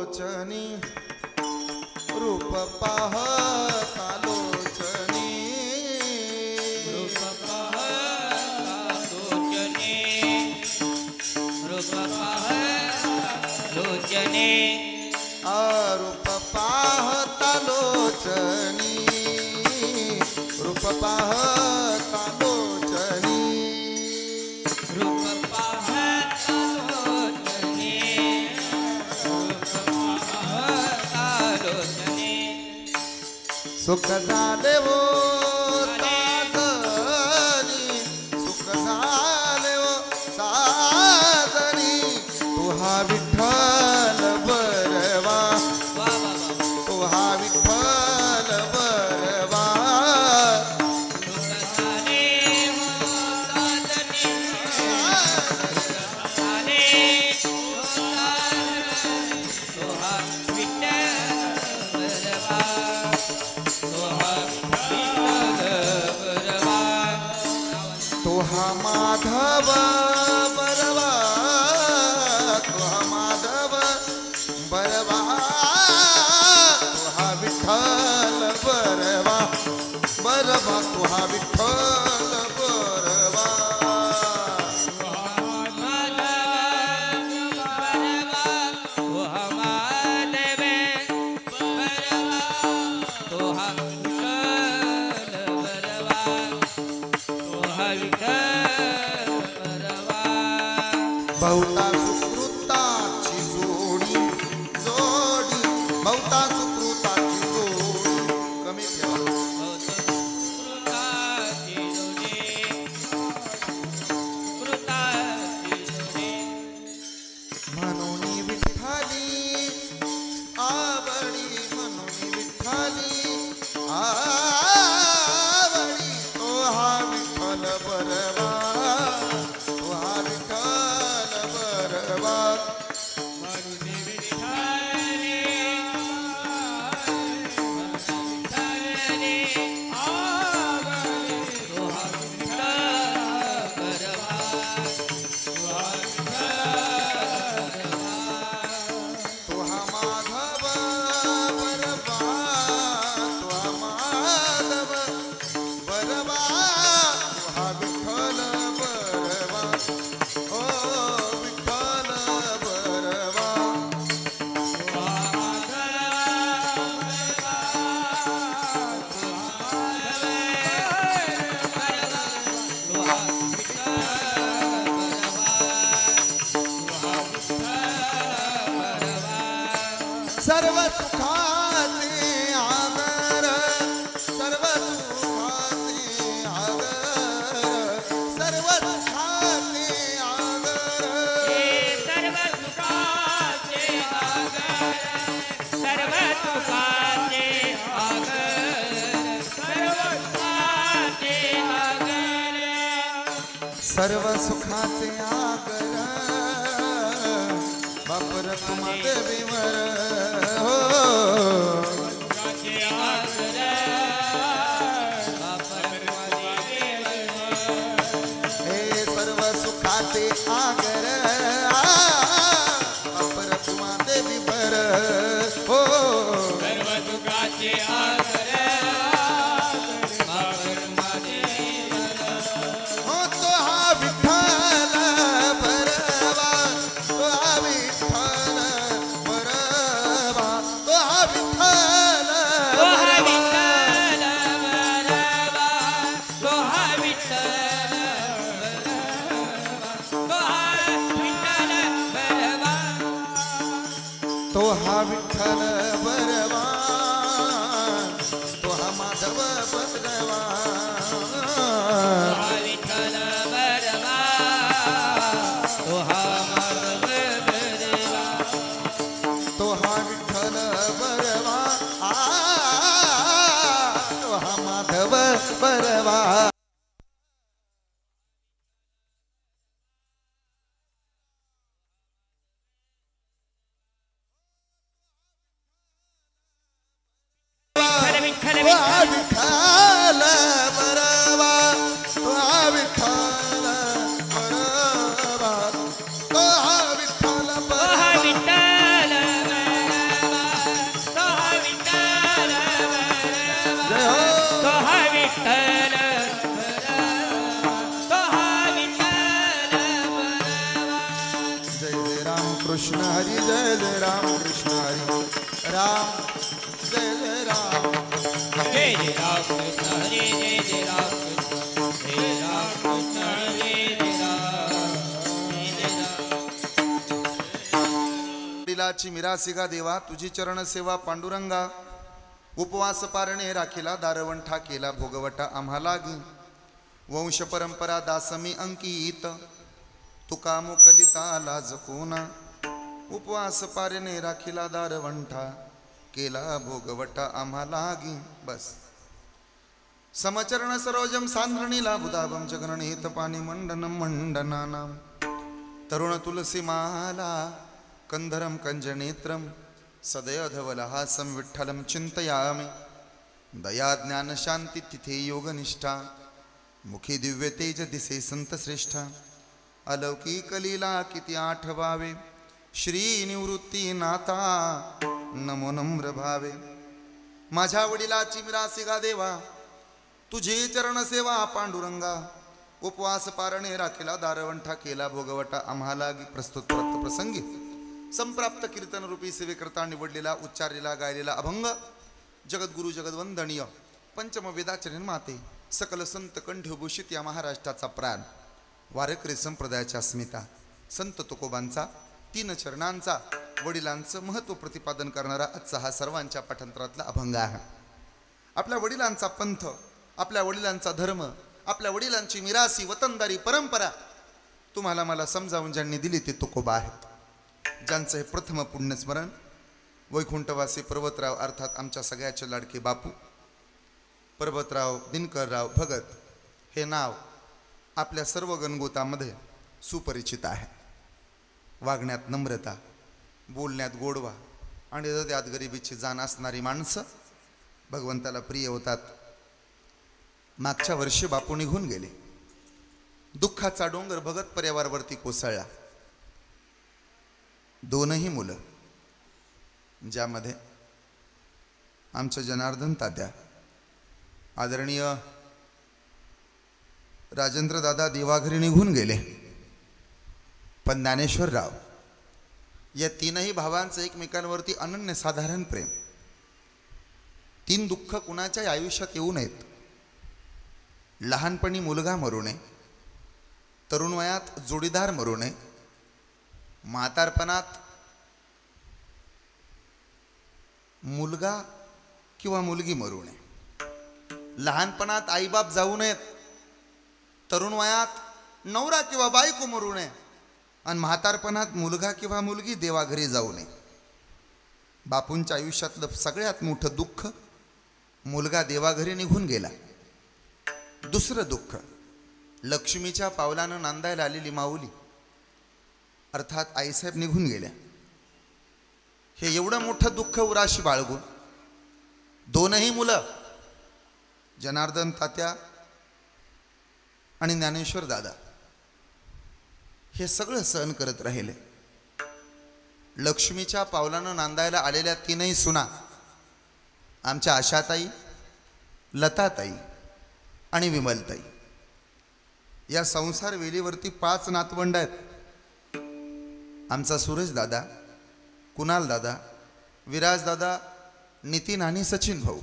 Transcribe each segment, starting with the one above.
लोचनी रूप पाहता लोचनी रूप पाहता लोचनी रूप पाहता लोचनी रूप पाहता लोचनी रूप पाहता लोचनी रूप पाहता लोचनी रूप पाहता लोचनी सुख झाले वो साधनी सुख झाले वो साधनी तू हा विठ्ठल बरवा तू हा विठ्ठल बरवा तो हा माधव बरवा तो हा माधव बरवा तो हा विठ्ठल बरवा बरवा तो हा विठ्ठल बरवा बहुता सुकृताची जोडी जोडी बहुता सुकृताची जोडी कमी ठेवा म्हणून विठ्ठली आवडी म्हणून विठ्ठली आवडी तो हा विठ्ठल बरवा तो हा विठ्ठल बरवा तो हा माधव बरवा तो हा माधव बरवा तो हा विठ्ठल बरवा ओ विठ्ठल बरवा सर्व सुखाचे आदर सर्व सुखाचे आदर सर्व सुखाचे आदर सर्व सुखाचे आगर सर्व सुखाचे आगर सर्व सुखाचे आगर सर्व सुखाचे आगर बापर तुम्हा देवीवर हो सुखाचे आगर हे सर्व सुखाचे आगर बापर तुम्हा देवीवर हो सर्व सुखाचे आगर हो तो हा विठ्ठल बरवा तो हा विठ्ठल बरवा तो हा विठ्ठल तो हा विठ्ठल बरवा तो हा विठ्ठल बरवा तो हा विठ्ठल बरवा तो हा माधव बरवा विठ्ठल बरवा तो हा माधव बरवा तो हा विठ्ठल बरवा तो हा माधव बरवा विठ्ठल तो हा विठ्ठल बरवा तो हा विठ्ठल बरवा तो हा विठ्ठल बरवा हरी जय जय राम कृष्ण हरी राम जय जय राम जय जय राम कृष्ण हरे जय जय राम कृष्ण जय राम कृष्ण हरे जय राम वडिलाची मिरासिगा देवा तुझी चरण सेवा पांडुरंगा उपवास पारणे राखीला दारवंठा केला भोगवटा आम्हाला गी वंश परंपरा दासमी अंकित तुका मुकलिता लाज कोना उपवास पारणे राखीला दारवंठा केला भोगवटा आम्हाला गी बस समचरण सरोजम सांद्रणीला बुधाभम जगरणीत पाणी मंडनम मंडनानाम तरुण तुलसी माला कंधरम कंजनेत्रम सदयधवलहासं विठ्ठलं चिंतयामि दया ज्ञान शांती तिथे योगनिष्ठा मुखी दिव्य तेज दिसे संत श्रेष्ठा अलौकिक लीला किती आठवावे श्री निवृत्ती नाथा नमो नम्र भावे माझ्या वडिलाची मिरासिगा देवा तुझी चरण सेवा पांडुरंगा उपवास पारणे राखीला दारवंठा केला भोगवटा आम्हाला प्रस्तुत प्रसंगी संप्राप्त कीर्तन रूपी सेवेकरता निवडलेला उच्चारलेला गायलेला अभंग जगद्गुरु जगद्वंदनीय पंचम वेदाचे निर्माते सकल संत कंठभूषित या महाराष्ट्राचा प्राण वारकरी संप्रदायाच्या अस्मिता संत तुकोबांचा 3 चरणांचा वडिलांचं महत्त्व प्रतिपादन करणारा आजचा हा सर्वांच्या पाठांतरातला अभंग आहे. आपल्या वडिलांचा पंथ, आपल्या वडिलांचा धर्म, आपल्या वडिलांची मिरासी वतनदारी परंपरा तुम्हाला मला समजावून ज्यांनी दिली ते तुकोबा आहेत. ज्यांचं हे प्रथम पुण्यस्मरण वैकुंठवासी पर्वतराव अर्थात आमच्या सगळ्याचे लाडके बापू पर्वतराव दिनकरराव भगत हे नाव आपल्या सर्व गणगोतामध्ये सुपरिचित आहे. वागण्यात नम्रता, बोलण्यात गोडवा आणि हृदयात गरिबीची जाण असणारी माणसं भगवंताला प्रिय होतात. मागच्या वर्षी बापू निघून गेले. दुःखाचा डोंगर भगत परिवारावरती कोसळला. 2 मुलं ज्यामध्ये आमचं जनार्दन तात्या आदरणीय राजेंद्र दादा देवाघरी निघून गेले. पण ज्ञानेश्वरराव या 3 भावांचं एकमेकांवरती अनन्यसाधारण प्रेम. 3 दुःख कुणाच्याही आयुष्यात येऊ नयेत. लहानपणी मुलगा मरू नये, तरुण वयात जोडीदार मरू नये, म्हातारपणात मुलगा किंवा मुलगी मरू नये, लहानपणात आईबाप जाऊ नयेत, तरुण वयात नवरा किंवा बायको मरू नये आणि म्हातारपणात मुलगा किंवा मुलगी देवाघरी जाऊ नये. बापूंच्या आयुष्यातलं सगळ्यात मोठं दुःख मुलगा देवाघरी निघून गेला. दुसरं दुःख लक्ष्मीच्या पावलानं नांदायला आलेली माऊली अर्थात आईसाहेब निघून गेल्या. हे एवढं मोठं दुःख उराशी बाळगून 2 मुलं जनार्दन तात्या आणि ज्ञानेश्वर दादा हे सगळं सहन करत राहिले. लक्ष्मीच्या पावलानं नांदायला आलेल्या 3 सुना आमच्या आशाताई, लताताई आणि विमलताई या संसार वेलीवरती 5 नातवंड आहेत. आमचा सूरज दादा, कुणाल दादा, विराज दादा, नितीन आणि सचिन भाऊ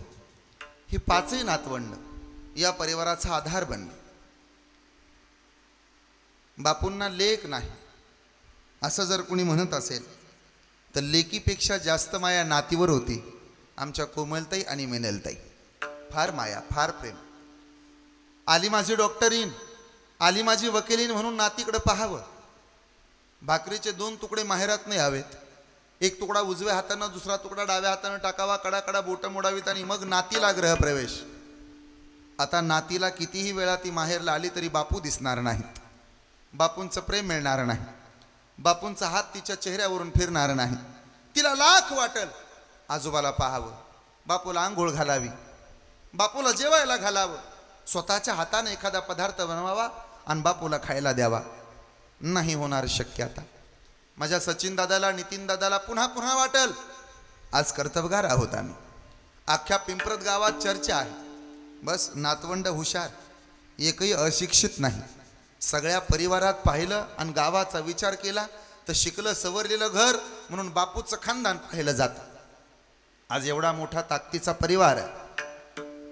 ही 5 नातवंड या परिवाराचा आधार बनले. बापूंना लेक नाही असं जर कोणी म्हणत असेल तर लेकीपेक्षा जास्त माया नातीवर होती आमच्या कोमलताई आणि मेनलताई. फार माया, फार प्रेम. आली माझी डॉक्टरीन, आली माझी वकिलीन म्हणून नातीकडे पाहावं. भाकरीचे 2 तुकडे माहेरात नाही हवेत. एक तुकडा उजव्या हातानं, दुसरा तुकडा डाव्या हातानं टाकावा, कडाकडा बोटं मोडावीत आणि मग नातीला ग्रहप्रवेश. आता नातीला कितीही वेळा ती माहेरला आली तरी बापू दिसणार नाहीत. बापूंचं प्रेम मिळणार नाही. बापूंचा हात तिच्या चेहऱ्यावरून फिरणार नाही. तिला लाख वाटल आजोबाला पाहावं, बापूला आंघोळ घालावी, बापूला जेवायला घालावं, स्वतःच्या हाताने एखादा पदार्थ बनवावा आणि बापूला खायला द्यावा. नाही होणार शक्य. आता माझ्या सचिन दादाला, नितीन दादाला पुन्हा पुन्हा वाटल आज कर्तबगार आहोत आम्ही. अख्ख्या पिंपरत गावात चर्चा आहे. बस नातवंड हुशार, एकही अशिक्षित नाही. सगळ्या परिवारात पाहिलं आणि गावाचा विचार केला तर शिकलं सवरलेलं घर म्हणून बापूचं खानदान पाहिलं जातं. आज एवढा मोठा ताकदीचा परिवार आहे,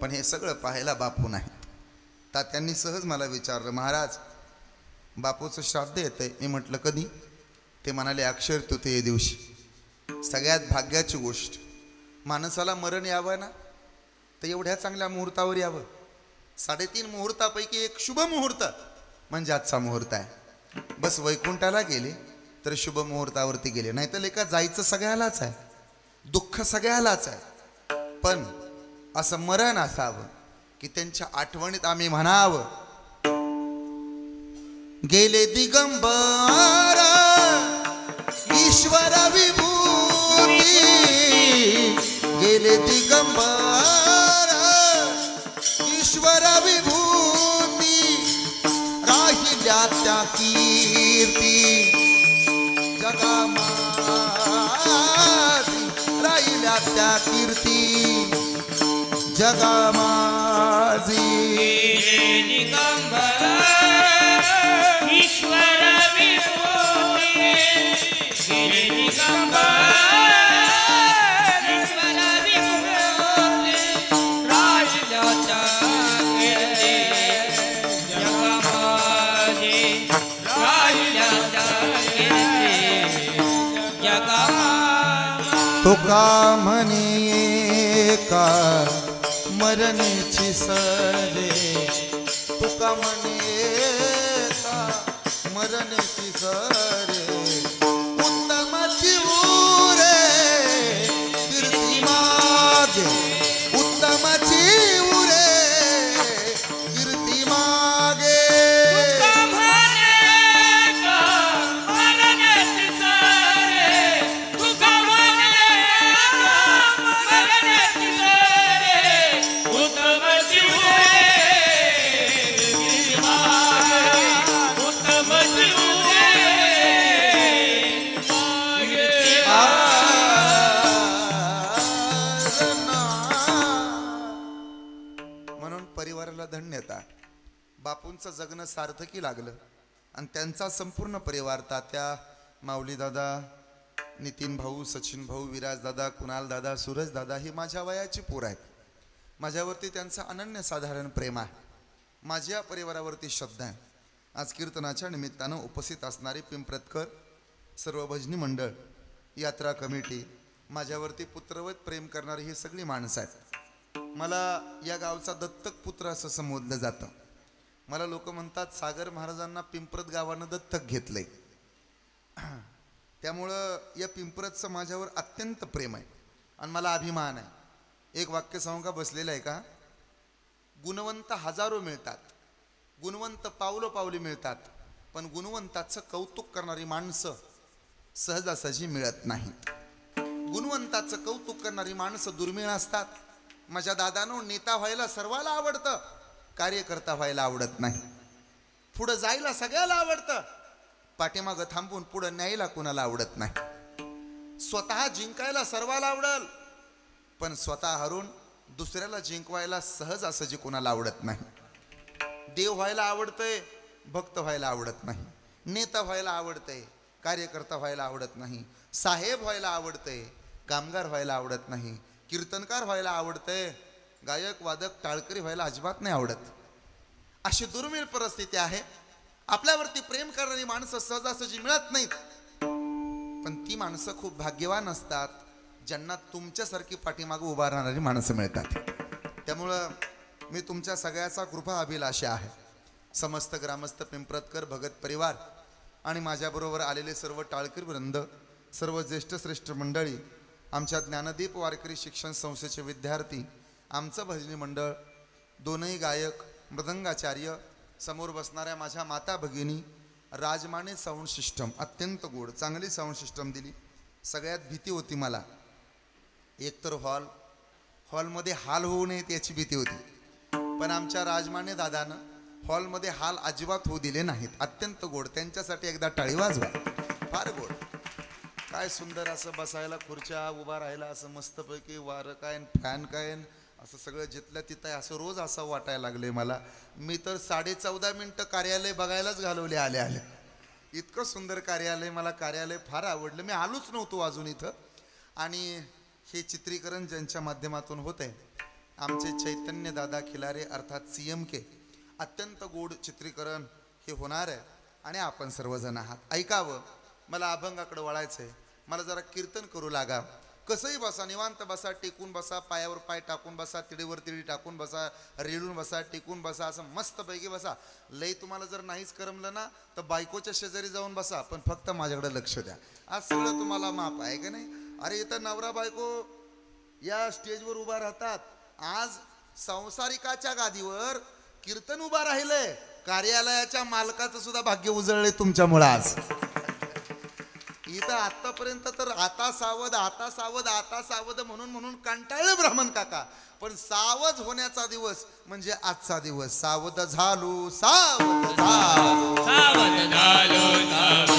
पण हे सगळं पाहायला बापू नाही. तात्यांनी सहज मला विचारलं, महाराज बापूचं श्राद्ध येतंय. मी म्हटलं कधी? ते म्हणाले अक्षर तृतीये दिवशी. सगळ्यात भाग्याची गोष्ट, माणसाला मरण यावं ना तर एवढ्या चांगल्या मुहूर्तावर यावं. 3.5 मुहूर्तापैकी एक शुभ मुहूर्त म्हणजे आजचा मुहूर्त आहे. बस वैकुंठाला गेले तर शुभ मुहूर्तावरती गेले, नाही तर लेका जायचं सगळ्यालाच आहे, दुःख सगळ्यालाच आहे. पण असं मरण असावं की त्यांच्या आठवणीत आम्ही म्हणावं, गेले दिगंबर ईश्वर विभूती, गेले दिगंबर ईश्वर विभूती, राहिल्या त्या कीर्ती जगामाती, राहिल्या त्या कीर्ती जगामाजी. दिगंबर ईश्वर विभूती, दिगंबर ईश्वर विभूती, राहिल्या त्या कीर्ती जगामाजी, राहिल्या त्या कीर्ती जगामाजी. तुका म्हणे का मरणेची सरे, तुका म्हणे का मरणेची सरे, उत्तमाची उरे कीर्ती मागे, उत्तमाची उरे कीर्ती मागे. परिवाराला धन्यता, बापूंचं जगणं सार्थकी लागलं. आणि त्यांचा संपूर्ण परिवार, तात्या, माऊली दादा, नितीन भाऊ, सचिन भाऊ, विराज दादा, कुणाल दादा, सूरज दादा, ही माझ्या वयाची पोर आहेत. माझ्यावरती त्यांचं अनन्यसाधारण प्रेम आहे, माझ्या परिवारावरती श्रद्धा आहे. आज कीर्तनाच्या निमित्तानं उपस्थित असणारे पिंपरतकर सर्व भजनी मंडळ, यात्रा कमिटी, माझ्यावरती पुत्रवत प्रेम करणारी ही सगळी माणसं आहेत. मला या गावचा दत्तक पुत्र असं संबोधलं जातं. मला लोक म्हणतात सागर महाराजांना पिंपरत गावानं दत्तक घेतलंय. त्यामुळं या पिंपरतचं माझ्यावर अत्यंत प्रेम आहे आणि मला अभिमान आहे. एक वाक्य सांगू का, बसलेलं आहे का? गुणवंत हजारो मिळतात, गुणवंत पावलोपावली मिळतात, पण गुणवंताचं कौतुक करणारी माणसं सहजासहजी मिळत नाही. गुणवंताचं कौतुक करणारी माणसं दुर्मिळ असतात. माझ्या दादानो नेता व्हायला सर्वाला आवडतं, कार्यकर्ता व्हायला आवडत नाही. पुढं जायला सगळ्याला आवडतं, पाठीमागं थांबून पुढं न्यायला कुणाला आवडत नाही. स्वतः जिंकायला सर्वाला आवडल, पण स्वतः हरून दुसऱ्याला जिंकवायला सहजासहजी कुणाला आवडत नाही. देव व्हायला आवडतंय, भक्त व्हायला आवडत नाही. नेता व्हायला आवडतंय, कार्यकर्ता व्हायला आवडत नाही. साहेब व्हायला आवडतंय, कामगार व्हायला आवडत नाही. कीर्तनकार व्हायला आवडतंय, गायक वादक टाळकरी व्हायला अजिबात नाही आवडत. अशी दुर्मिळ परिस्थिती आहे. आपल्यावरती प्रेम करणारी माणसं सहजासहजी मिळत नाहीत, पण ती माणसं खूप भाग्यवान असतात ज्यांना तुमच्यासारखी पाठीमागं उभा राहणारी माणसं मिळतात. त्यामुळं मी तुमच्या सगळ्याचा कृपा अभिलाषी आहे. समस्त ग्रामस्थ पिंपरतकर भगत परिवार आणि माझ्याबरोबर आलेले सर्व टाळकरी वृंद, सर्व ज्येष्ठ श्रेष्ठ मंडळी, आमच्या ज्ञानदीप वारकरी शिक्षण संस्थेचे विद्यार्थी, आमचं भजनी मंडळ, दोनही गायक, मृदंगाचार्य, समोर बसणाऱ्या माझ्या माता भगिनी, राजमाने साऊंड सिस्टम अत्यंत गोड चांगली साऊंड सिस्टम दिली. सगळ्यात भीती होती मला, एकतर हॉलमध्ये हाल होऊ नयेत याची भीती होती, पण आमच्या राजमाने दादानं हॉलमध्ये हाल अजिबात होऊ दिले नाहीत. अत्यंत गोड, त्यांच्यासाठी एकदा टाळी वाजवा. फार गोड, काय सुंदर असं बसायला खुर्च्या, उभा राहायला असं मस्तपैकी, वारं काय फॅन काय असं सगळं जिथल्या तिथं आहे असं रोज असं वाटायला लागले मला. मी तर 14.5 मिनिटं कार्यालय बघायलाच घालवले आले आले. इतकं सुंदर कार्यालय, मला कार्यालय फार आवडलं. मी आलोच नव्हतो अजून इथं. आणि हे चित्रीकरण ज्यांच्या माध्यमातून होत आहे, आमचे चैतन्य दादा खिलारे अर्थात CMK, अत्यंत गोड चित्रीकरण हे होणार आहे. आणि आपण सर्वजण आहात. ऐकावं, मला अभंगाकडे वळायचं आहे. मला जरा कीर्तन करू लागा. कसंही बसा, निवांत बसा, टेकून बसा, पायावर पाय टाकून बसा, तिडीवर तिडी टाकून बसा, रेलून बसा, टेकून बसा, असं मस्तपैकी बसा. लई तुम्हाला जर नाहीच करमलं ना तर बायकोच्या शेजारी जाऊन बसा, पण फक्त माझ्याकडे लक्ष द्या. आज सगळं तुम्हाला माफ आहे का नाही? अरे इथं नवरा बायको या स्टेजवर उभा राहतात. आज संसारिकाच्या गादीवर कीर्तन उभा राहिलंय. कार्यालयाच्या मालकाचं सुद्धा भाग्य उजळले तुमच्यामुळे. आज इथं आतापर्यंत तर आता सावध, आता सावध, आता सावध म्हणून म्हणून कंटाळले ब्राह्मण काका. पण सावध होण्याचा दिवस म्हणजे आजचा दिवस. सावध झालो, सावध झालो, सावध झालो,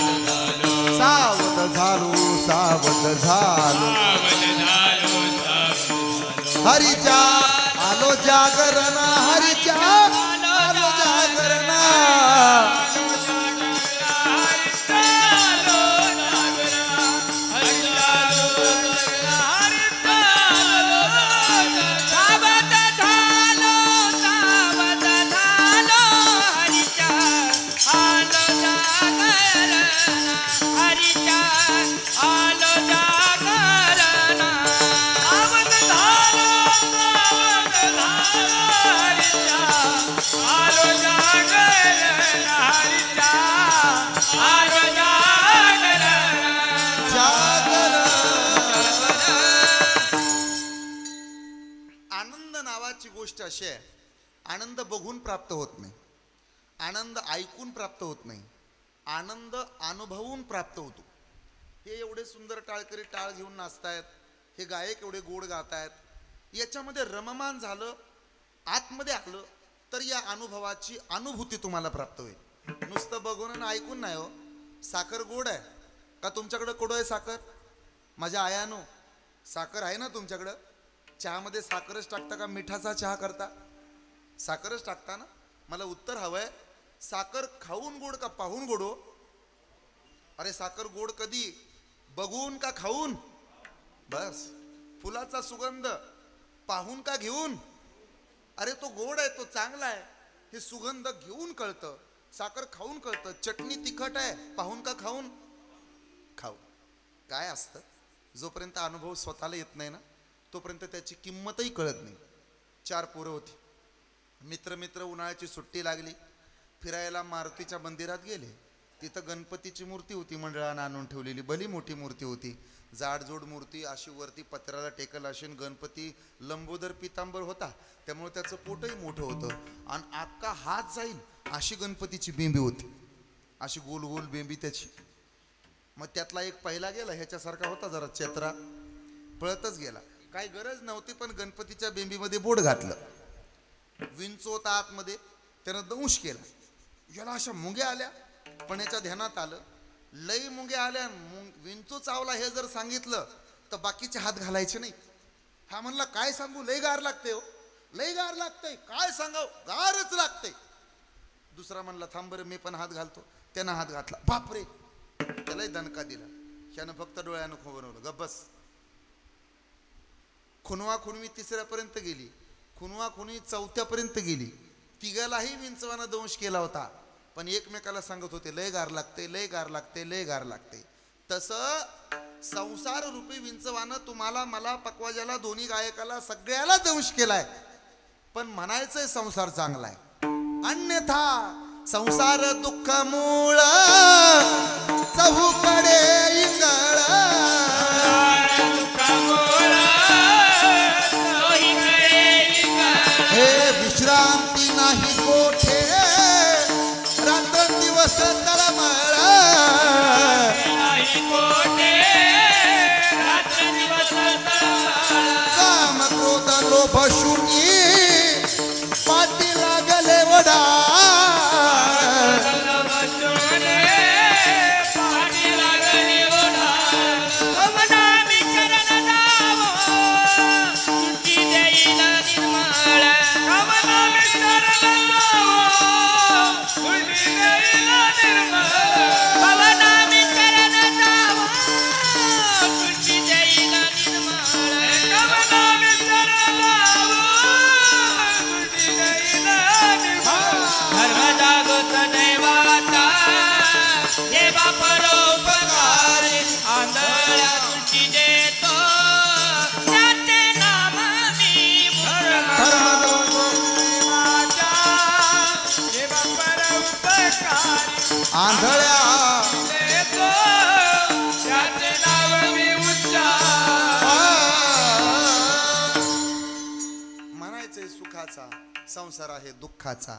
सावध झालो, सावध झालो, सावध झालो, सावध झालो, सावध हरीच्या आलो जागरण, हरीच्या आलो जागरण. आनंद नावाची गोष्ट अशी आहे, आनंद बघून प्राप्त होत नाही, आनंद ऐकून प्राप्त होत नाही, आनंद अनुभवून प्राप्त होतो. हे एवढे सुंदर टाळकरी टाळ घेऊन नाचतायत, हे गायक एवढे गोड गातायत, याच्यामध्ये रममान झालं, आतमध्ये आलं तर या अनुभवाची अनुभूती तुम्हाला प्राप्त होईल. नुसतं बघून आणि ऐकून नाही हो. साखर गोड आहे का तुमच्याकडं? कडू आहे साखर? माझ्या आयानो, साखर आहे ना तुमच्याकडं? चहामध्ये साखरच टाकता का मिठाचा चहा करता? साखरच टाकता ना? मला उत्तर हवंय, साखर खाऊन गोड का पाहून गोड हो? अरे साखर गोड कधी, बघून का खाऊन? बस, फुलाचा सुगंध पाहून का घेऊन? अरे तो गोड आहे, तो चांगला आहे, हे सुगंध घेऊन कळतं. साखर खाऊन कळतं. चटणी तिखट आहे, पाहून का खाऊन? खाऊ. काय असतं, जोपर्यंत अनुभव स्वतःला येत नाही ना तोपर्यंत त्याची किंमतही कळत नाही. 4 पोरं होती, मित्र मित्र, उन्हाळ्याची सुट्टी लागली, फिरायला मारुतीच्या मंदिरात गेले. तिथं गणपतीची मूर्ती होती, मंडळानं आणून ठेवलेली, भली मोठी मूर्ती होती, जाडजोड मूर्ती, अशी वरती पत्राला टेकल अशी. गणपती लंबोदर पितांबर होता, त्यामुळे त्याचं पोटही मोठं होतं आणि अख्खा हात जाईल अशी गणपतीची बेंबी होती, अशी गोल गोल बेंबी त्याची. मग त्यातला एक पहिला गेला, ह्याच्यासारखा होता जरा चेत्रा, पळतच गेला. काही गरज नव्हती, पण गणपतीच्या बेंबीमध्ये बोट घातलं, विंचू होता आतमध्ये, त्यानं दंश केला. याला अशा मुंग्या आल्या, पण याच्या ध्यानात आलं, लई मुंग्या आल्या, विंचू चावला हे जर सांगितलं तर बाकीचे हात घालायचे नाही. हा म्हणला काय सांगू, लई गार लागते हो, लई गार लागतंय, काय सांगाव, गारच लागतंय. दुसरा म्हणला थांब बरं मी पण हात घालतो, त्यानं हात घातला, बापरे, त्यालाही दणका दिला. ह्यानं फक्त डोळ्यानं खोबरवलं, गब्बस. खुनवा खुनवी 3ऱ्यापर्यंत गेली, खुनवा खुनवी 4थ्यापर्यंत गेली. तिघालाही विंचवानं दंश केला होता, पण एकमेकाला सांगत होते लय गार लागते, लय गार लागते, लय गार लागते. तसं संसार रूपी विंचवानं तुम्हाला, मला, पकवाजाला, दोन्ही गायकाला, सगळ्याला दंश केलाय, पण म्हणायचंय संसार चांगला आहे. अन्यथा संसार दुःख मूळ, चहूकडे इकळ, हे विश्रांती नाही कोठे, रात्र दिवस तळमळ, काम क्रोध लोभ शून्य, पाठी लागले वडा, आंधळ्या देतो त्याचे नाव मी उच्चार. म्हणायचे सुखाचा संसार आहे दुःखाचा.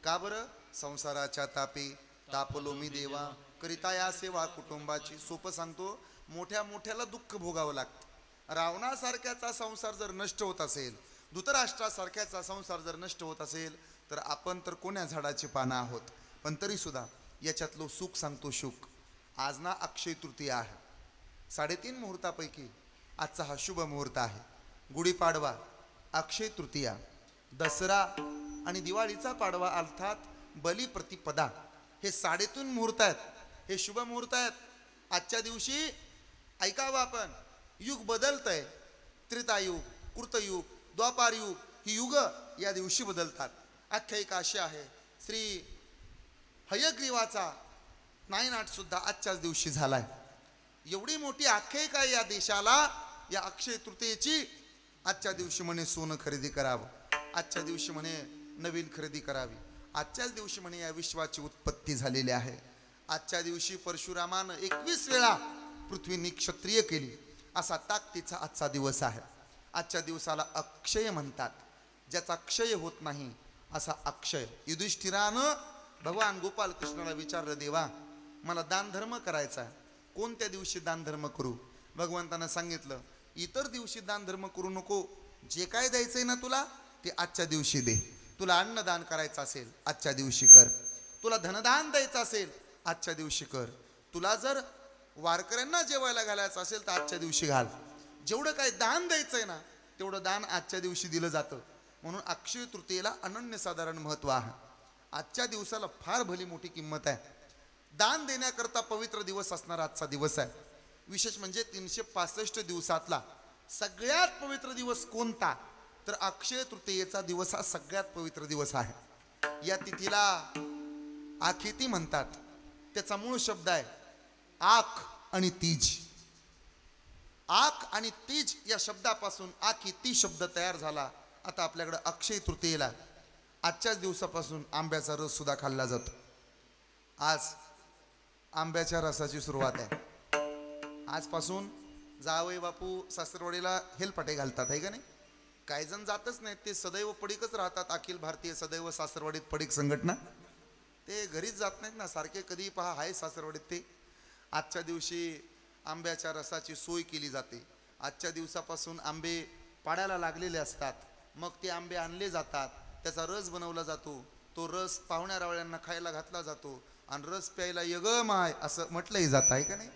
का बरं? संसाराच्या तापी तापलो मी देवा, करिता या सेवा कुटुंबाची. सोपं सांगतो, मोठ्या मोठ्याला दुःख भोगावं लागतं. रावणासारख्याचा संसार जर नष्ट होत असेल, धृतराष्ट्रासारख्याचा संसार जर नष्ट होत असेल, तर आपण तर कोण्या झाडाची पानं आहोत. पण तरी सुद्धा याच्यातलं सुख सांगतो. सुख आज ना अक्षय तृतीया आहे. 3.5 मुहूर्तापैकी आजचा हा शुभ मुहूर्त आहे. गुढीपाडवा, अक्षय तृतीया, दसरा आणि दिवाळीचा पाडवा अर्थात बलिप्रतिपदा, हे 3.5 मुहूर्त आहेत. हे शुभ मुहूर्त आहेत. आजच्या दिवशी ऐकावं आपण, युग बदलतंय. त्रेतायुग, कृतयुग, द्वापार युग, ही युग या दिवशी बदलतात. आख्यायिका अशी आहे, श्री हयग्रीवाचा नायनाट सुद्धा आजच्याच दिवशी झालाय. एवढी मोठी आख्यायिका या देशाला, या अक्षय तृतीयेची. आजच्या दिवशी म्हणे सोनं खरेदी करावं, आजच्या दिवशी म्हणे नवीन खरेदी करावी, आजच्याच दिवशी म्हणे या विश्वाची उत्पत्ती झालेली आहे. आजच्या दिवशी परशुरामानं 21 वेळा पृथ्वी निक्षत्रिय केली, असा ताकदीचा आजचा दिवस आहे. आजच्या दिवसाला अक्षय म्हणतात, ज्याचा क्षय होत नाही असा अक्षय. युधिष्ठिरानं भगवान गोपाल कृष्णाला विचारलं, देवा मला दानधर्म करायचा आहे, कोणत्या दिवशी दानधर्म करू? भगवंतानं सांगितलं, इतर दिवशी दानधर्म करू नको, जे काय द्यायचंय ना तुला ते आजच्या दिवशी दे. तुला अन्नदान करायचं असेल आजच्या दिवशी कर, तुला धनदान द्यायचं असेल आजच्या दिवशी कर, तुला जर वारकऱ्यांना जेवायला घालायचं असेल तर आजच्या दिवशी घाल. जेवढं काय दान द्यायचंय ना तेवढं दान आजच्या दिवशी दिलं जातं. म्हणून अक्षय तृतीयेला अनन्यसाधारण महत्त्व आहे. आजच्या दिवसाला फार भली मोठी किंमत आहे. दान देण्याकरता पवित्र दिवस असणारा आजचा दिवस आहे. विशेष म्हणजे 365 दिवसातला सगळ्यात पवित्र दिवस कोणता? तर अक्षय तृतीयेचा दिवस हा सगळ्यात पवित्र दिवस आहे. या तिथीला आखेती म्हणतात. त्याचा मूळ शब्द आहे आख आणि तीज. आख आणि तीज या शब्दापासून आखिती शब्द तयार झाला. आता आपल्याकडे अक्षय तृतीयेला आजच्याच दिवसापासून आंब्याचा रस सुद्धा खाल्ला जातो. आज आंब्याच्या रसाची सुरुवात आहे. आजपासून जावई बापू सासरवाडीला हेलपाटे घालतात, आहे का नाही? काही जण जातच नाहीत, ते सदैव पडीकच राहतात. अखिल भारतीय सदैव सासरवाडीत पडीक संघटना, ते घरीच जात नाहीत ना, सारखे कधी पहा आहे सासरवाडीत ते. आजच्या दिवशी आंब्याच्या रसाची सोय केली जाते. आजच्या दिवसापासून आंबे पाडायला लागलेले असतात. मग ते आंबे आणले जातात, त्याचा रस बनवला जातो. तो रस पाहुण्या रावळ्यांना खायला घातला जातो आणि रस प्यायला ये ग माय असं म्हटलंही जात, आहे का नाही?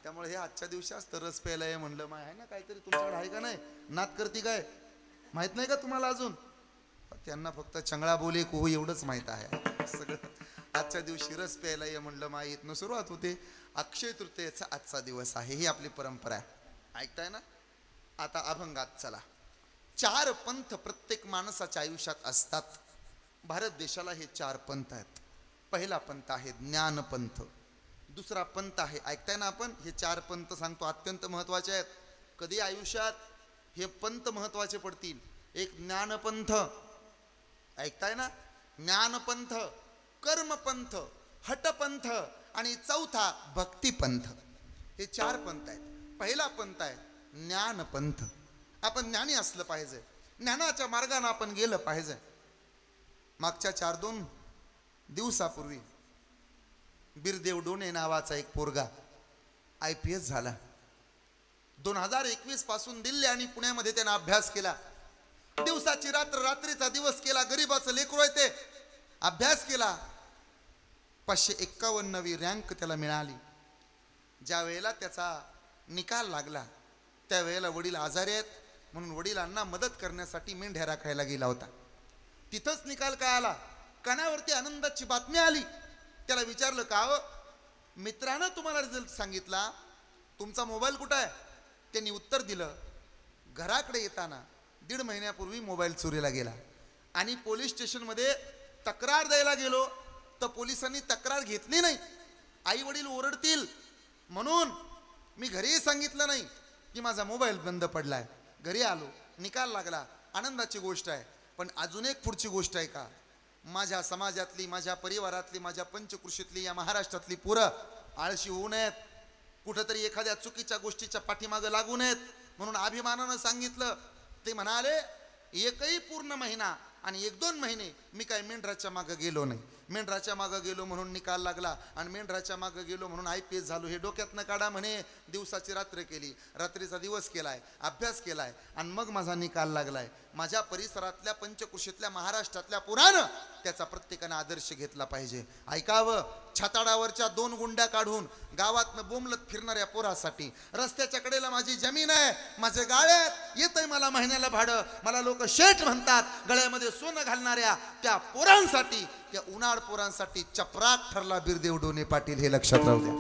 त्यामुळे हे आजच्या दिवशी असतं रस प्यायला ये म्हणलं. माय आहे ना काहीतरी तुमच्याकडे, आहे का नाही? नात करती काय माहित नाही का तुम्हाला अजून? त्यांना फक्त चंगळा बोले को एवढंच माहीत आहे. सगळं आजच्या दिवशी रस प्यायला ये म्हणलं माय इथनं सुरुवात होते. अक्षय तृतीयेचा आजचा दिवस आहे, ही आपली परंपरा आहे. ऐकताय ना? आता अभंगात चला. 4 पंथ प्रत्येक माणसाच्या आयुष्यात असतात. भारत देशाला हे 4 पंथ आहेत. पहिला पंथ आहे ज्ञानपंथ. दुसरा पंथ आहे, ऐकताय ना आपण? हे 4 पंथ सांगतो, अत्यंत महत्त्वाचे आहेत. कधी आयुष्यात हे पंथ महत्त्वाचे पडतील. एक ज्ञानपंथ, ऐकताय ना? ज्ञानपंथ, कर्मपंथ, हटपंथ आणि चौथा भक्तिपंथ. हे 4 पंथ आहेत. पहिला पंथ आहे ज्ञानपंथ. आपण ज्ञानी असलं पाहिजे, ज्ञानाच्या मार्गाने आपण गेलं पाहिजे. मागच्या 4-2 दिवसापूर्वी बिरदेव डोने नावाचा एक पोरगा IPS झाला. 2021 पासून दिल्ली आणि पुण्यामध्ये त्यानं अभ्यास केला. दिवसाची रात्र, रात्रीचा दिवस केला. गरीबाचं लेकरू आहे ते. अभ्यास केला. 551वी रँक त्याला मिळाली. ज्या वेळेला त्याचा निकाल लागला त्यावेळेला वडील आजारी आहेत म्हणून वडिलांना मदत करण्यासाठी मेंढ्या राखायला गेला होता. तिथंच निकाल काय आला, कानावरती आनंदाची बातमी आली. त्याला विचारलं, का हो मित्रानं तुम्हाला रिझल्ट सांगितला, तुमचा मोबाईल कुठं आहे? त्यांनी उत्तर दिलं, घराकडे येताना 1.5 महिन्यापूर्वी मोबाईल चोरीला गेला. आणि पोलीस स्टेशनमध्ये तक्रार द्यायला गेलो तर पोलिसांनी तक्रार घेतली नाही. आई वडील ओरडतील म्हणून मी घरीही सांगितलं नाही की माझा मोबाईल बंद पडलाय. घरी आलो, निकाल लागला, आनंदाची गोष्ट आहे. पण अजून एक पुढची गोष्ट आहे का, माझ्या समाजातली, माझ्या परिवारातली, माझ्या पंचकृषीतली, या महाराष्ट्रातली पोरं आळशी होऊ नयेत, कुठंतरी एखाद्या चुकीच्या गोष्टीच्या पाठीमागं लागू नयेत म्हणून अभिमानानं सांगितलं. ते म्हणाले एकही पूर्ण महिना आणि 1-2 महिने मी काय मेंढराच्या मागं गेलो नाही. मेंढराच्या मागं गेलो म्हणून निकाल लागला आणि मेंढराच्या मागं गेलो म्हणून IPS झालो हे डोक्यातनं काढा. म्हणे दिवसाची रात्र केली, रात्रीचा दिवस केलाय, अभ्यास केलाय आणि मग माझा निकाल लागलाय. माझ्या परिसरातल्या पंचकृषीतल्या महाराष्ट्रातल्या पुरानं त्याचा प्रत्येकानं आदर्श घेतला पाहिजे. ऐकावं, छाताडावरच्या 2 गुंड्या काढून गावातनं बोंबलत फिरणाऱ्या पोरासाठी, रस्त्याच्या कडेला माझी जमीन आहे, माझे गाळ्यात येतंय मला महिन्याला भाडं, मला लोक शेठ म्हणतात, गळ्यामध्ये सोनं घालणाऱ्या त्या पोरांसाठी, त्या उन्हाळ पोरांसाठी चपराक ठरला बिरदेव डोने पाटील, हे लक्षात राहू द्या.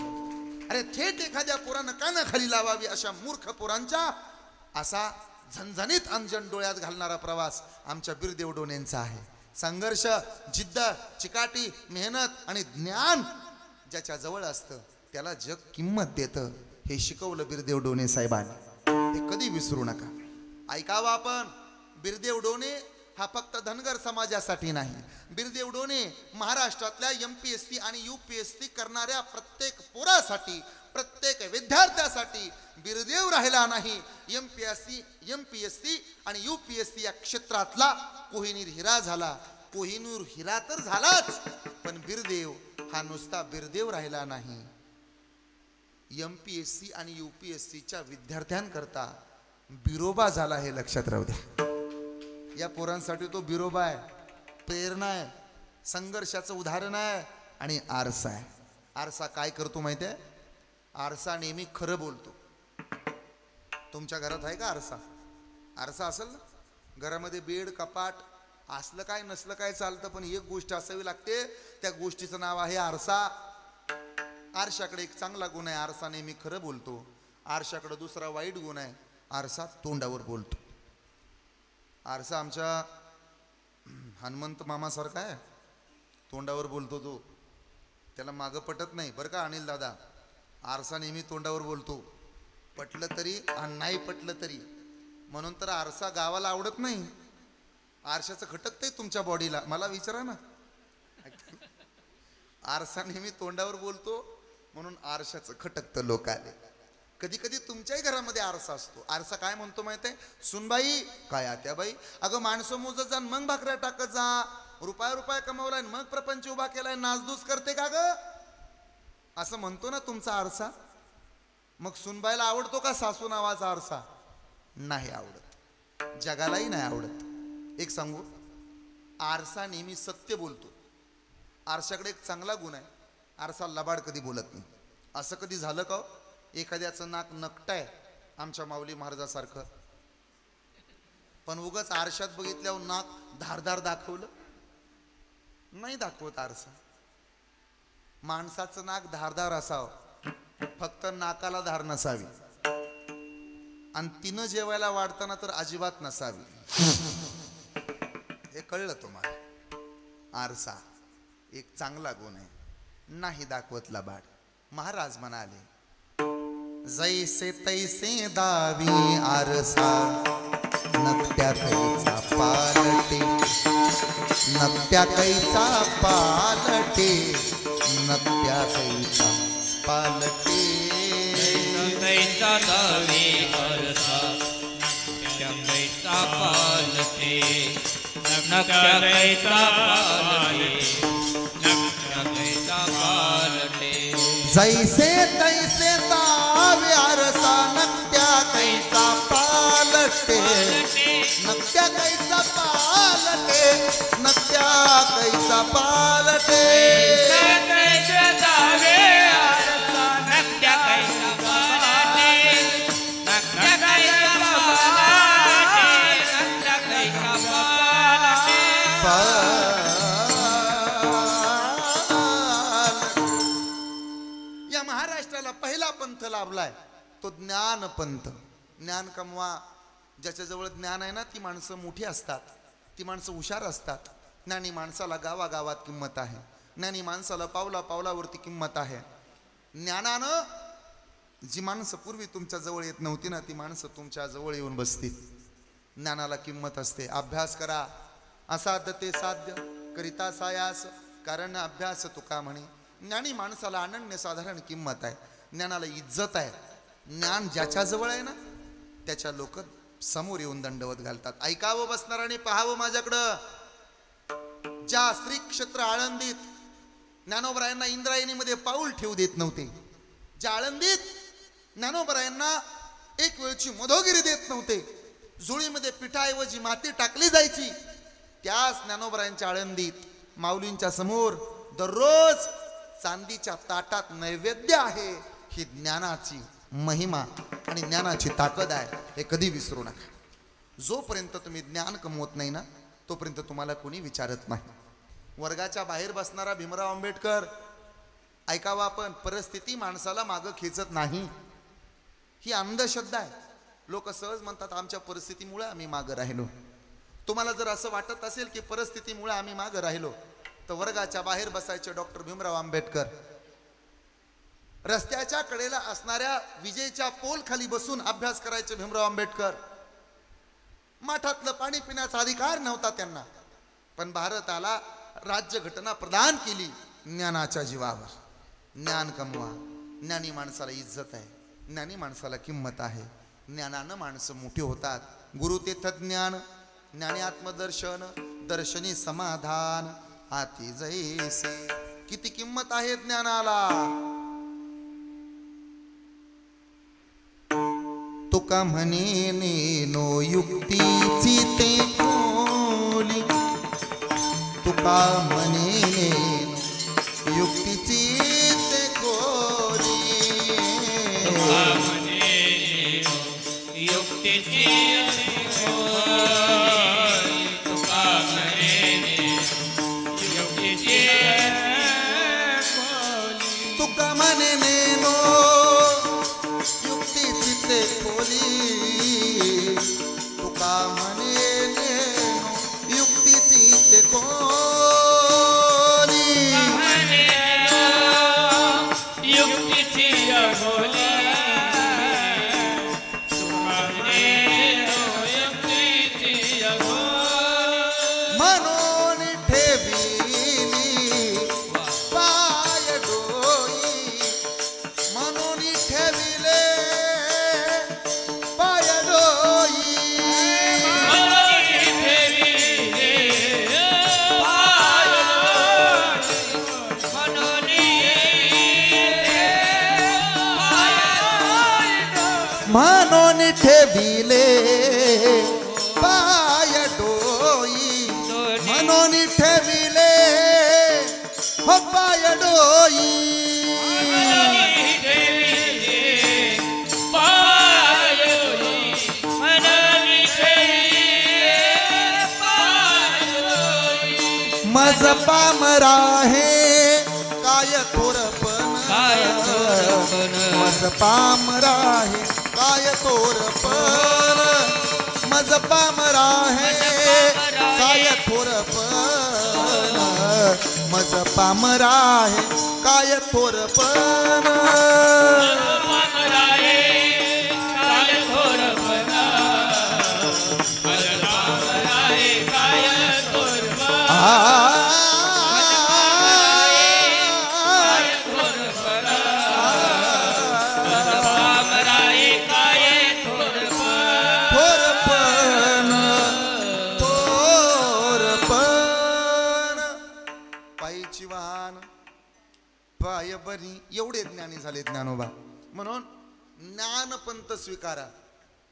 अरे थेट एखाद्या पोरानं कानाखाली लावावी अशा मूर्ख पोरांच्या असा झणझणीत अंजन डोळ्यात घालणारा प्रवास आमच्या बिरदेव डोनेंचा आहे. संघर्ष, जिद्द, चिकाटी, मेहनत आणि ज्ञान ज्याच्या जवळ असतं त्याला जग किंमत देतं, हे शिकवलं बिरदेव डोने साहेबांनी. हे कधी विसरू नका. ऐकावं आपण, बिरदेव डोने हा फक्त धनगर समाजासाठी नाही. बिरदेव डोने महाराष्ट्रातल्या MPSC आणि UPSC करणाऱ्या प्रत्येक पोरासाठी, प्रत्येक विद्यार्थ्यासाठी बिरदेव राहिला नाही. MPSC आणि UPSC या क्षेत्रातला कोहिनूर हिरा झाला. कोहिनूर हिरा तर झालाच, पण बिरदेव हा नुसता बिरदेव राहिला नाही. MPSC आणि UPSCच्या विद्यार्थ्यांकरता बिरोबा झाला, हे लक्षात राहू द्या. या पोरांसाठी तो बिरोबा आहे, प्रेरणा आहे, संघर्षाचं उदाहरण आहे आणि आरसा आहे. आरसा काय करतो माहिती आहे? आरसा नेहमी खरं बोलतो. तुमच्या घरात आहे का आरसा? आरसा असेल ना घरामध्ये, बेड कपाट असलं काय नसलं काय चालतं, पण एक गोष्ट असावी लागते, त्या गोष्टीचं नाव आहे आरसा. आरशाकडे एक चांगला गुण आहे, आरसा नेहमी खरं बोलतो. आरशाकडे दुसरा वाईट गुण आहे, आरसा तोंडावर बोलतो. आरसा आमच्या हनुमंत मामासारखा आहे, तोंडावर बोलतो तो, त्याला मागं पटत नाही बरं का अनिल दादा. आरसा नेहमी तोंडावर बोलतो, पटलं तरी आणि नाही पटलं तरी. म्हणून तर आरसा गावाला आवडत नाही. आरशाचं खटकतंय तुमच्या बॉडीला, मला विचारा ना. आरसा नेहमी तोंडावर बोलतो म्हणून आरशाचं खटकतं लोकाले. कधी कधी तुमच्याही घरामध्ये आरसा असतो. आरसा काय म्हणतो माहिती आहे? सुनबाई काय आत्याबाई, अगं माणसं मोजत जा मग भाकऱ्या टाकत जा, रुपया कमवलाय मग प्रपंच उभा केलाय, नासधूस करते का ग, असं म्हणतो ना तुमचा आरसा. मग सुनबाईला आवडतो का सासू नावाचा आरसा? नाही आवडत, जगालाही नाही आवडत. एक सांगू, आरसा नेहमी सत्य बोलतो. आरशाकडे एक चांगला गुण आहे, आरसा लबाड कधी बोलत नाही. असं कधी झालं का एखाद्याचं नाक नकटाय आमच्या माऊली महाराजासारखं, पण उगाच आरशात बघितल्यावर नाक धारदार दाखवलं? नाही दाखवत आरसा. माणसाचं नाक धारदार असावं, फक्त नाकाला धार नसावी आणि तिनं जेवायला वाढताना तर अजिबात नसावी. हे कळलं तुम्हाला? आरसा एक चांगला गुण आहे, नाही दाखवत लबाड. महाराज म्हणाले जैसे तैसे दावी आरसा, नकट्या कैचा पालटे, नकट्या कैचा पालटे, नकट्या कैचा पालटे. कैचा दावी आरसा, नकट्या कैचा पालटे, नकट्या कैचा पालटे, नकट्या कैचा पालटे. जैसे तैसे दावे आरसा, नकट्या कैचा पालटे, नकट्या कैचा पालटे, नकट्या कैचा पालटे. कैचा दावे आरसा, नकट्या कैचा पालटे, नकट्या कैचा पालटे, नकट्या कैचा पालटे. या महाराष्ट्राला पहिला पंथ लाभलाय तो ज्ञान पंथ. ज्ञान कमवा. ज्याच्याजवळ ज्ञान आहे ना ती माणसं मोठी असतात, ती माणसं हुशार असतात. ज्ञानी माणसाला गावागावात किंमत आहे, ज्ञानी माणसाला पावला पावलावरती किंमत आहे. ज्ञानानं जी माणसं पूर्वी तुमच्या जवळ येत नव्हती ना ती माणसं तुमच्या जवळ येऊन बसतील. ज्ञानाला किंमत असते. अभ्यास करा, असाध्य ते साध्य करिता सायास कारण अभ्यास तुका म्हणे. ज्ञानी माणसाला अनन्यसाधारण किंमत आहे, ज्ञानाला इज्जत आहे. ज्ञान ज्याच्याजवळ आहे ना त्याच्या लोक समोर येऊन दंडवत घालतात. ऐकावं बसणाराने पाहावं माझ्याकडं. ज्या श्री क्षेत्र आळंदीत ज्ञानोबरायांना इंद्रायणीमध्ये पाऊल ठेवू देत नव्हते, ज्या आळंदीत ज्ञानोबरायांना एक वेळची मधोगिरी देत नव्हते, जुळीमध्ये पिठाऐवजी माती टाकली जायची, त्याच ज्ञानोबरायांच्या आळंदीत माऊलींच्या समोर दररोज चांदीच्या ताटात नैवेद्य आहे. ही ज्ञानाची महिमा आणि ज्ञानाची ताकद आहे, हे कधी विसरू नका. जोपर्यंत तुम्ही ज्ञान कमवत नाही ना तोपर्यंत तुम्हाला कोणी विचारत नाही. वर्गाच्या बाहेर बसणारा भीमराव आंबेडकर, ऐकावा आपण, परिस्थिती माणसाला मागं खेचत नाही, ही अंधश्रद्धा आहे. लोक सहज म्हणतात आमच्या परिस्थितीमुळे आम्ही मागं राहिलो. तुम्हाला जर असं वाटत असेल की परिस्थितीमुळे आम्ही मागं राहिलो तर वर्गाच्या बाहेर बसायचे डॉक्टर भीमराव आंबेडकर, रस्त्याच्या कडेला असणाऱ्या विजेच्या पोल खाली बसून अभ्यास करायचे भीमराव आंबेडकर. माठातलं पाणी पिण्याचा अधिकार नव्हता त्यांना, पण भारताला राज्यघटना प्रदान केली ज्ञानाच्या जीवावर. ज्ञान कमवा, ज्ञानी माणसाला इज्जत आहे, ज्ञानी माणसाला किंमत आहे. ज्ञानानं माणसं मोठी होतात. गुरु तेथ ज्ञान, ज्ञानी आत्मदर्शन, दर्शनी समाधान हाती जैसे. किती किंमत आहे ज्ञानाला. तुका म्हणे नेनो युक्तीची ते कोली, तुका म्हणे नेनो युक्तीची ते कोली, तुका म्हणे युक्तीची तुका म्हणे युक्तीची तुका म्हणे नेनो युक्तीची ते कोली, तुका म्हणे नेनो युक्तीची ते कोली, युक्तीची बोली, म्हणून ठेविली पाय डोई, म्हणून ठेविले पाय डोई, म्हणून ठेविले पाय डोई, म्हणून ठेविले हो पाय डोई. मज पामरा हे काय थोरपण, मज पामरा हे काय थोरपण, मज पामरा हे काय थोरपण, मज पामरा हे काय थोरपण, पायीची वाहन पाय बरी, एवढे ज्ञानी झाले ज्ञानोबा. म्हणून ज्ञानपंथ स्वीकारा.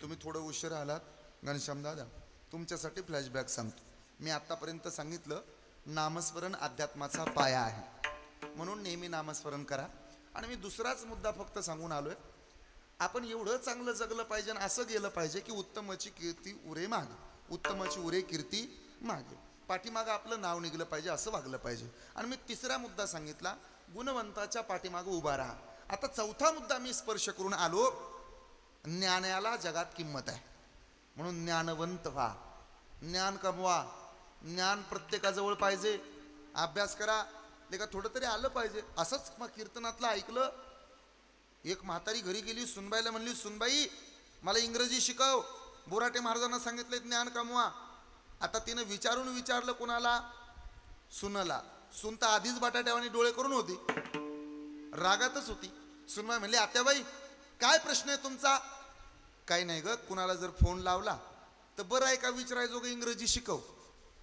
तुम्ही थोडं उशीर आलात घनश्याम दादा, तुमच्यासाठी फ्लॅशबॅक सांगतो. मी आतापर्यंत सांगितलं नामस्मरण अध्यात्माचा पाया आहे, म्हणून नेहमी नामस्मरण करा. आणि मी दुसराच मुद्दा फक्त सांगून आलोय, आपण एवढं चांगलं जगलं पाहिजे आणि असं गेलं पाहिजे की उत्तमाची कीर्ती उरे मागे, उत्तमाची उरे कीर्ती मागे, पाठीमागं आपलं नाव निघलं पाहिजे, असं वागलं पाहिजे. आणि मी तिसरा मुद्दा सांगितला, गुणवंताच्या पाठीमागं उभा राहा. आता चौथा मुद्दा मी स्पर्श करून आलो, ज्ञानाला जगात किंमत आहे, म्हणून ज्ञानवंत व्हा, ज्ञान कमवा. ज्ञान प्रत्येकाजवळ पाहिजे. अभ्यास करा, लेका थोडं तरी आलं पाहिजे. असंच मग कीर्तनातलं ऐकलं, एक म्हातारी घरी गेली, सुनबाईला म्हणली, सुनबाई मला इंग्रजी शिकव. बोराटे महाराजांना सांगितले ज्ञान कमवा. आता तिनं विचारलं कोणाला, सुनला. सुन तर आधीच बटाट्यावानी डोळे करून होती, रागातच होती. सुनबाई म्हणली आत्याबाई काय प्रश्न आहे तुमचा? काही नाही ग, कुणाला जर फोन लावला तर बरं आहे का विचारायचो ग, इंग्रजी शिकव.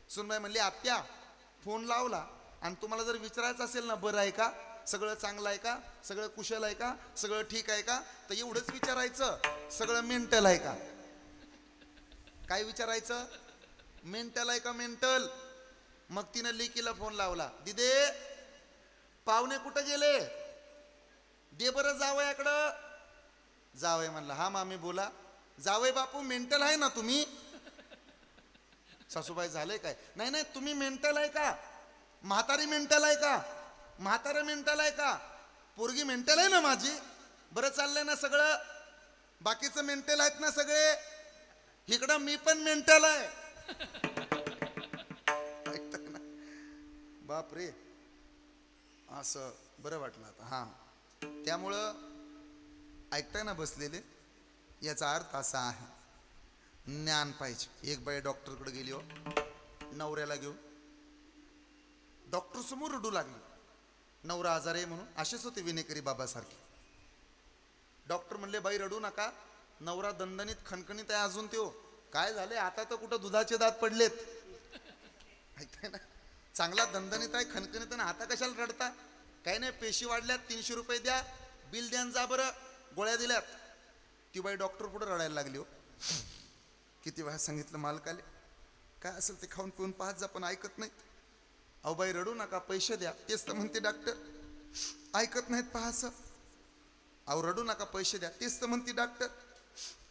सुनबाई म्हणली आत्या फोन लावला आणि तुम्हाला जर विचारायचं असेल ना बरं आहे का, सगळं चांगलं आहे का, सगळं कुशल आहे का, सगळं ठीक आहे का, तर एवढंच विचारायचं, सगळं मेंटल आहे का? काय विचारायचं? मेंटल आहे का मेंटल? मग तिनं लेकीला फोन लावला, दिदे पाहुणे कुठं गेले, दे बरं जावयाकडं. जावय म्हणला हा मामी बोला. जावय बापू मेंटल आहे ना तुम्ही? सासूबाई झालंय काय? नाही नाही तुम्ही मेंटल आहे का? म्हातारी मेंटल आहे का? म्हातारा मेंटल आहे का? पोरगी मेंटल आहे ना माझी? बरं चाललंय ना सगळं? बाकीचं मेंटल आहेत ना सगळे? इकडं मी पण मेंटल आहे. ऐकताय ना? बाप रे, असं बरं वाटलं आता. हा, त्यामुळं ऐकताय ना बसलेले, याचा अर्थ असा आहे ज्ञान पाहिजे. एक बाई डॉक्टरकडे गेली हो नवऱ्याला घेऊन, डॉक्टर समोर रडू लागली, नवरा आजार आहे म्हणून. असेच होते विनेकरी बाबासारखे. डॉक्टर म्हणले बाई रडू नका, नवरा दणदणीत खणखणीत आहे अजून. त्यो काय झाले आता तर कुठं दुधाचे दात पडलेत. ऐकताय ना? चांगला दणदणीत आहे खणखणीत, आता कशाला रडता? काही नाही पेशी वाढल्यात, 300 रुपये द्या, बिल द्या जा बरं, गोळ्या दिल्यात. ती बाई डॉक्टर पुढे रडायला लागली हो. किती वेळा सांगितलं मालकाले काय असेल ते खाऊन पिऊन पाहत जा, पण ऐकत नाहीत. अहो बाई रडू नका पैसे द्या, तेच तर म्हणते डॉक्टर, ऐकत नाहीत पहा असं. अहो रडू नका पैसे द्या, तेच तर म्हणते डॉक्टर.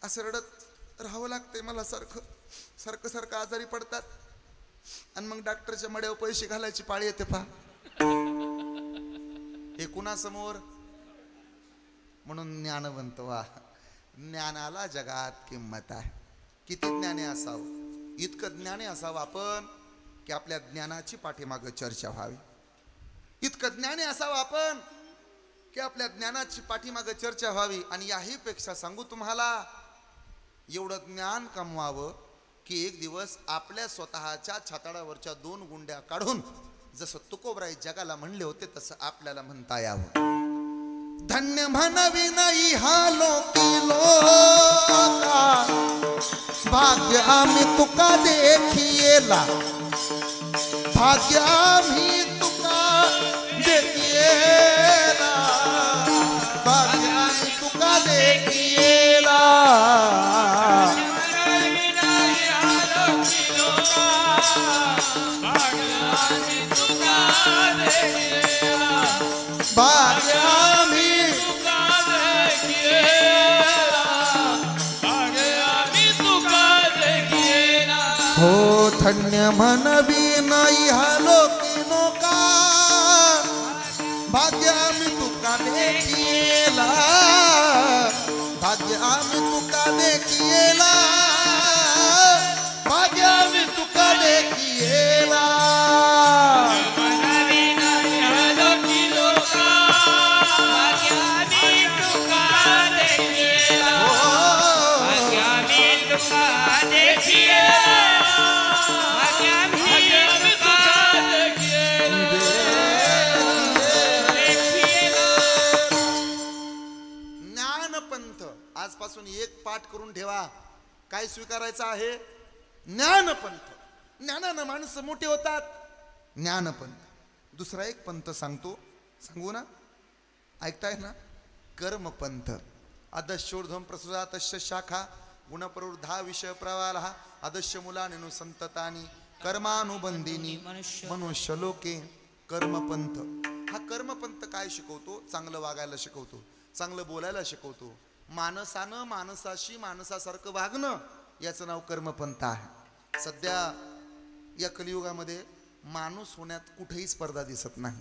असं रडत राहावं लागतंय मला, सारखं सारखं सारखं आजारी पडतात आणि मग डॉक्टरच्या मड्यावर पैसे घालायची पाळी येते पहा. हे कुणासमोर? म्हणून ज्ञानवंत व्हा. ज्ञानाला जगात किंमत आहे. किती ज्ञानी असावं? इतकं ज्ञानी असावं आपण की आपल्या ज्ञानाची पाठीमागं चर्चा व्हावी. इतकं ज्ञानी असावं आपण की आपल्या ज्ञानाची पाठीमागं चर्चा व्हावी. आणि याही पेक्षा सांगू तुम्हाला, एवढं ज्ञान कमवावं की एक दिवस आपल्या स्वतःच्या छाताडावरच्या 2 गुंड्या काढून जसं तुकोबराई जगाला म्हणले होते तसं आपल्याला म्हणता यावं. धन्य म्हणवी नाही हा लोकी लोका, भाग्य आम्ही तुका देखिएला, भाग्य आम्ही तुका देखिएला, भाग्य आम्ही तुका देखिएला. भाग्य आम्ही हो धन्य म्हणवी नाही हा लोकी नोका, भाग्य आम्ही तुका देखिएला, भाग्य आम्ही तुका देखिएला, भाग्य आम्ही तुका देखिएला. आजपासून एक पाठ करून ठेवा. काय स्वीकारायचं आहे? ज्ञानपंथ. ज्ञानानं माणसं मोठी होतात. ज्ञानपंथ. दुसरा एक पंथ सांगतो, सांगू ना? ऐकताय ना? कर्मपंथ. अदशोर्ध्वं प्रसुजातश्च शाखा गुणप्रवृद्धा विषय प्रवालः अदश्य मुलानिनु संततानि कर्मानुबंधिनी मनुष्य लोके. कर्मपंथ. हा कर्मपंथ काय शिकवतो? चांगलं वागायला शिकवतो, चांगलं बोलायला शिकवतो, माणसानं माणसाशी माणसासारखं वागणं, याचं नाव कर्मपंथ आहे. सध्या या कलियुगामध्ये माणूस होण्यात कुठेही स्पर्धा दिसत नाही.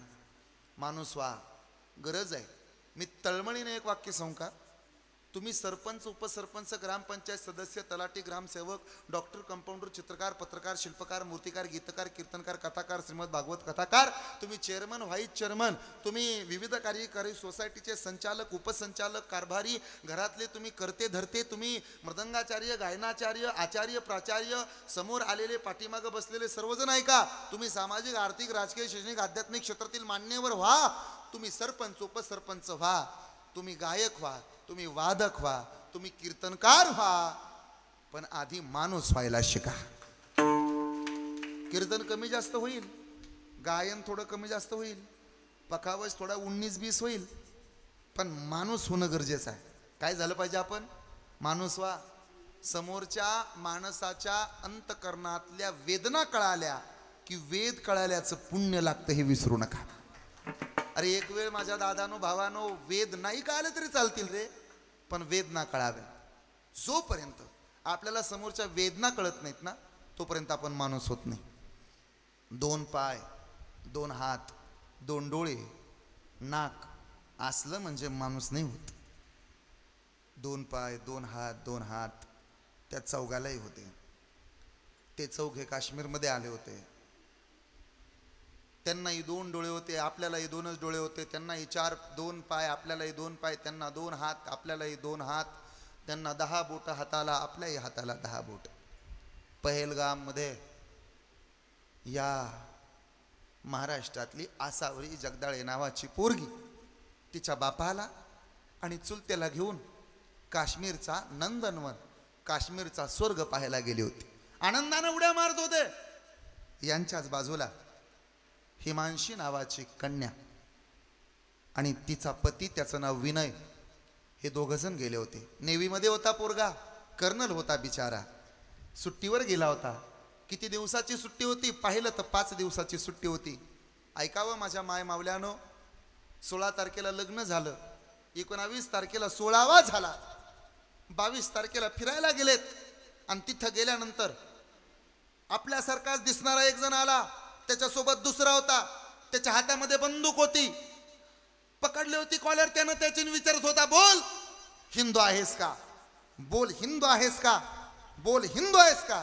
माणूस व्हा, गरज आहे. मी तळमळीने एक वाक्य सांगू का? तुम्ही सरपंच, उपसरपंच, ग्रामपंचायत सदस्य, तलाठी, ग्रामसेवक, डॉक्टर, कंपाऊंडर, चित्रकार, पत्रकार, शिल्पकार, मूर्तिकार, गीतकार, कीर्तनकार, कथाकार, श्रीमद भागवत कथाकार, तुम्ही चेअरमन, व्हाईस चेअरमन, तुम्ही विविध कार्यकारी सोसायटीचे संचालक, उपसंचालक, कारभारी, घरातले तुम्ही करते धरते, तुम्ही मृदंगाचार्य, गायनाचार्य, आचार्य, प्राचार्य, समोर आलेले, पाठीमागं बसलेले सर्वजण ऐका. तुम्ही सामाजिक, आर्थिक, राजकीय, शैक्षणिक, आध्यात्मिक क्षेत्रातील मान्यवर व्हा. तुम्ही सरपंच, उपसरपंच व्हा. तुम्ही गायक व्हा, तुम्ही वादक व्हा, तुम्ही कीर्तनकार व्हा, पण आधी माणूस व्हायला शिका. कीर्तन कमी जास्त होईल, गायन थोडं कमी जास्त होईल, पखावज थोडा 19-20 होईल, पण माणूस होणं गरजेचं आहे. काय झालं पाहिजे? आपण माणूस व्हा. समोरच्या माणसाच्या अंतकरणातल्या वेदना कळाल्या की वेद कळाल्याचं पुण्य लागतं, हे विसरू नका. अरे एक वेळ माझ्या दादानो, भावानो, वेद नाही कळाले तरी चालतील रे, पण वेदना कळाव्या. जोपर्यंत आपल्याला समोरच्या वेदना कळत नाहीत ना, तोपर्यंत आपण माणूस होत नाही. 2 पाय, 2 हात, 2 डोळे, नाक असलं म्हणजे माणूस नाही होत. 2 पाय, 2 हात, 2 हात त्या चौघालाही होते. ते चौघे काश्मीरमध्ये आले होते. त्यांनाही 2 डोळे होते, आपल्यालाही 2च डोळे होते. त्यांनाही 2 पाय, आपल्यालाही 2 पाय. त्यांना 2 हात, आपल्यालाही 2 हात. त्यांना 10 बोट हाताला, आपल्याही हाताला 10 बोट. पहेलगाममध्ये या महाराष्ट्रातली आसावरी जगदाळे नावाची पोरगी तिच्या बापाला आणि चुलत्याला घेऊन काश्मीरचा नंदनवन, काश्मीरचा स्वर्ग पाहायला गेली होती. आनंदाने उड्या मारत होते. यांच्याच बाजूला हिमांशी नावाची कन्या आणि तिचा पती, त्याचं नाव विनय, हे दोघंजण गेले होते. नेव्हीमध्ये होता पोरगा, कर्नल होता बिचारा. सुट्टीवर गेला होता. किती दिवसाची सुट्टी होती? पाहिलं तर 5 दिवसाची सुट्टी होती. ऐकावं माझ्या माय मावल्यानो, 16 तारखेला लग्न झालं, 19 तारखेला 16वा झाला, 22 तारखेला फिरायला गेलेत. आणि तिथं गेल्यानंतर आपल्यासारखाच दिसणारा एक जण आला, त्याच्यासोबत दुसरा होता, त्याच्या हातामध्ये बंदूक होती, पकडली होती कॉलर. त्यानं त्याची विचारत होता, बोल हिंदू आहेस का? बोल हिंदू आहेस का? बोल हिंदू आहेस का?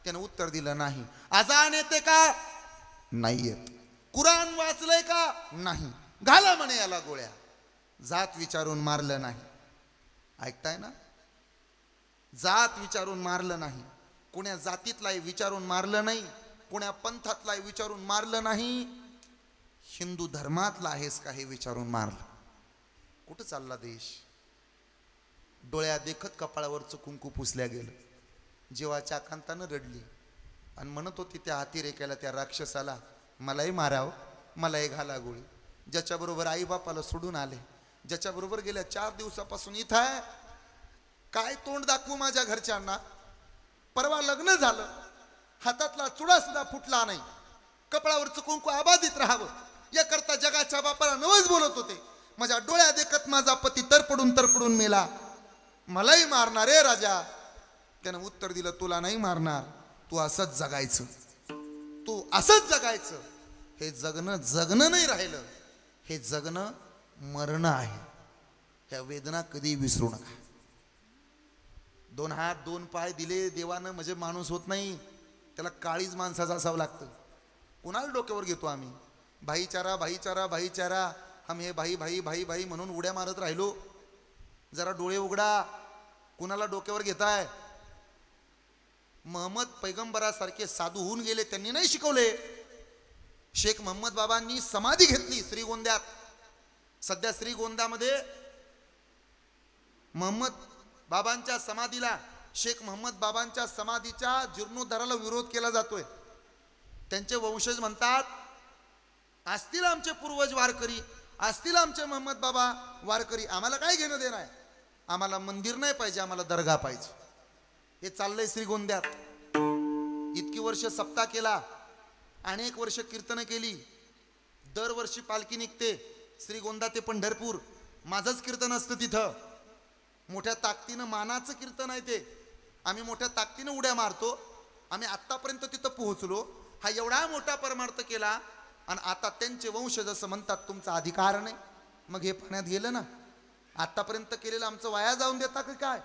त्यानं उत्तर दिलं नाही. अजान येते का? नाही येत. कुराण वाचलंय का? नाही. घाला म्हणे याला गोळ्या. जात विचारून मारलं नाही. ऐकताय ना? जात विचारून मारलं नाही, कोण्या जातीतलाही विचारून मारलं नाही, कोण्या पंथातला विचारून मारलं नाही, हिंदू धर्मातला आहेस का हे विचारून मारलं. कुठं चालला देश? डोळ्या देखत कपाळावरचं कुंकू पुसल्या गेलं. जीवाच्या आकांतानं रडली आणि म्हणत होती त्या अतिरेक्याला, त्या राक्षसाला, मलाही मारावं, मलाही घाला गोळी. ज्याच्याबरोबर आईबापाला सोडून आले, ज्याच्याबरोबर गेल्या 4 दिवसापासून इथं आहे, काय तोंड दाखवू माझ्या घरच्यांना? परवा लग्न झालं, हातातला चुडा सुद्धा फुटला नाही, कपाळावरचं कुंकू आबादित राहावं याकरता जगाच्या बापाला नवस बोलत होते. माझ्या डोळ्या देखत माझा पती तरपडून मेला, मलाही मारणार रे राजा. त्यानं उत्तर दिलं, तुला नाही मारणार, तू असंच जगायचं, तू असंच जगायचं. हे जगणं नाही राहिलं, हे जगणं मरणं आहे. ह्या वेदना कधी विसरू नका. 2 हात 2 पाय दिले देवानं म्हणजे माणूस होत नाही, त्याला काळीज माणसाचं असावं लागतं. कुणाला डोक्यावर घेतो आम्ही? भाईचारा भाईचारा भाईचारा, हम हे भाई भाई भाई भाई म्हणून उड्या मारत राहिलो. जरा डोळे उघडा, कुणाला डोक्यावर घेताय? महम्मद पैगंबरासारखे साधू होऊन गेले, त्यांनी नाही शिकवले. शेख महम्मद बाबांनी समाधी घेतली श्रीगोंद्यात. सध्या श्रीगोंद्यामध्ये महम्मद बाबांच्या समाधीला, शेख महम्मद बाबांच्या समाधीच्या जीर्णोद्धाराला विरोध केला जातोय. त्यांचे वंशज म्हणतात, असतील आमचे पूर्वज वारकरी, असतील आमचे महम्मद बाबा वारकरी, आम्हाला काय घेणं देणं आहे? आम्हाला मंदिर नाही पाहिजे, आम्हाला दर्गा पाहिजे. हे चाललंय श्रीगोंद्यात. इतकी वर्ष सप्ताह केला, अनेक वर्ष कीर्तन केली, दरवर्षी पालखी निघते श्रीगोंदा ते पंढरपूर. माझंच कीर्तन असतं तिथं. मोठ्या ताकदीनं मानाचं कीर्तन आहे ते. आम्ही मोठ्या ताकदीनं उड्या मारतो. आम्ही आत्तापर्यंत तिथं पोहोचलो. हा एवढा मोठा परमार्थ केला आणि आता त्यांचे वंशज असं म्हणतात तुमचा अधिकार नाही. मग हे पाण्यात गेलं ना, आतापर्यंत केलेलं आमचं वाया जाऊन देता की काय?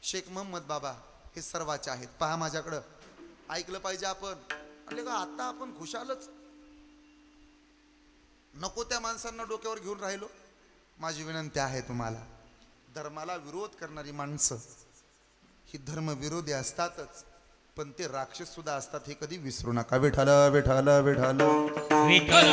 शेख मोहम्मद बाबा हे सर्वाचे आहेत. पहा माझ्याकडं, ऐकलं पाहिजे आपण. म्हणले का आता आपण खुशालच, नको त्या माणसांना डोक्यावर घेऊन राहिलो. माझी विनंती आहे तुम्हाला, धर्माला विरोध करणारी माणसं ही धर्मविरोधी असतातच, पण ते राक्षस सुद्धा असतात हे कधी विसरू नका. विठ्ठल विठ्ठल विठ्ठल विठ्ठल